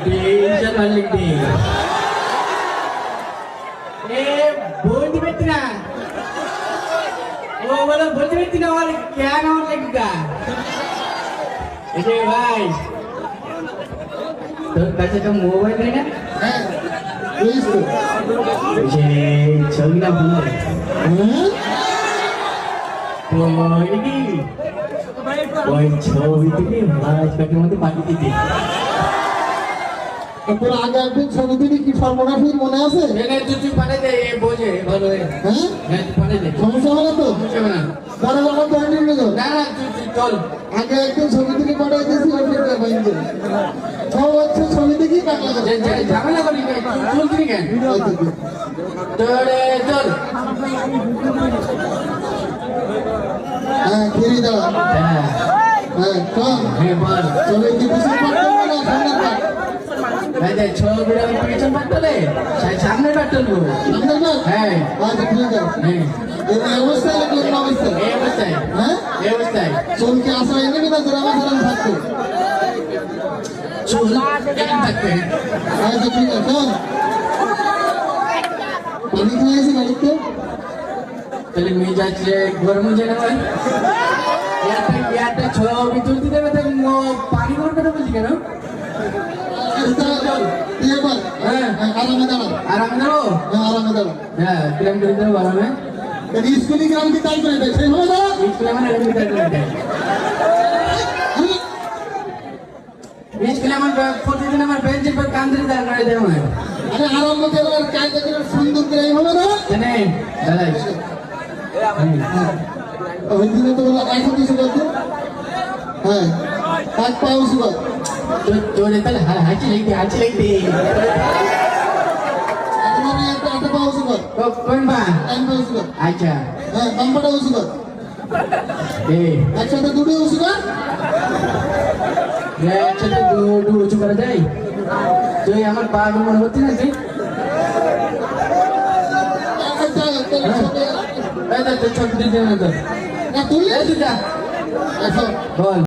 Tension মারলি নি এ বলতে পারতি না ও বলে বলতে পারতি না আমার কেন আমার লেগা এ ভাই তোর কাছে তো মোবাইল নেই না হ্যাঁ এই তো যে ছবি না বলো ওই ছবি থেকে মাছ প্যাকের মধ্যে পাঠিয়ে দিতে তোর আগে একদিন ছবি দিলি কি সর্বনাশী মনে আছে? তুই পাঠিয়ে দে বোঝে ভালো হ্যাঁ হ্যাঁ পাঠিয়ে দে সমস্যা হবে না তো? বুঝবে না বড় বড় পয়েন্ট নিয়ে যাও। না না তুই চল আগে একদিন ছবি দিলি পাঠাই দিয়েছি ওই ফেরত বাইন্দে সব হচ্ছে ছবি দেখি টাকা লাগে ঝামেলা করি চল তুমি কেন চলে চল হ্যাঁ ফিরে দাও হ্যাঁ হ্যাঁ চল হ্যাঁ বল ছবি কি পিছনে পাঠাবো না সামনে পাঠ? ছবিটা আমি পিছন পাঠলে সামনে পাঠলবো সামনে পাঠ? হ্যাঁ আচ্ছা ফিরে দাও হ্যাঁ এই অবস্থায় নাকি অন্য অবস্থায়? এই অবস্থায় হ্যাঁ এই অবস্থায় চুল কি আসা হয়ে নেবে না গ্রামে গ্রামে থাকবে? চুল কেমন থাকবে আচ্ছা ঠিক আছে চল পানি খেয়েছি বাড়িতে তাহলে মেয়ে যাচ্ছে গরম হয়ে যাবে একটা ছবি তুলতে দেবে তো পানি গরম কথা বলছি কেন হ্যাঁ আরামে দাঁড়া আরামে দেবো হ্যাঁ আরামে দাঁড়া হ্যাঁ কিরম করে দেবো আরামে স্কুলে গ্রাম কি তাই করে দেয় সেইভাবে দাঁড়া স্কুলে আমার স্কুলে আমার প্রতিদিন আমার বেঞ্চের পর কান ধরে দাঁড় করে দেবো আরে আরাম মতো এবার কায়দা করে সুন্দর করে এইভাবে না জানেন দাদা ওই দিনে তো বলা আইফোন কিছু করতে হ্যাঁ এক পাও সুগার তোরে তাহলে হাঁচি লাগবে তোমার একটা একটা পাও সুগার কোন বা এক পাও সুগার আচ্ছা হ্যাঁ বাম্পাটাও সুগার এই একসাথে দুটো সুগার একসাথে দু উঁচু করা যায় তুই আমার পা মনে করতে না তুই ছবি দিতে না তো তুই যা বল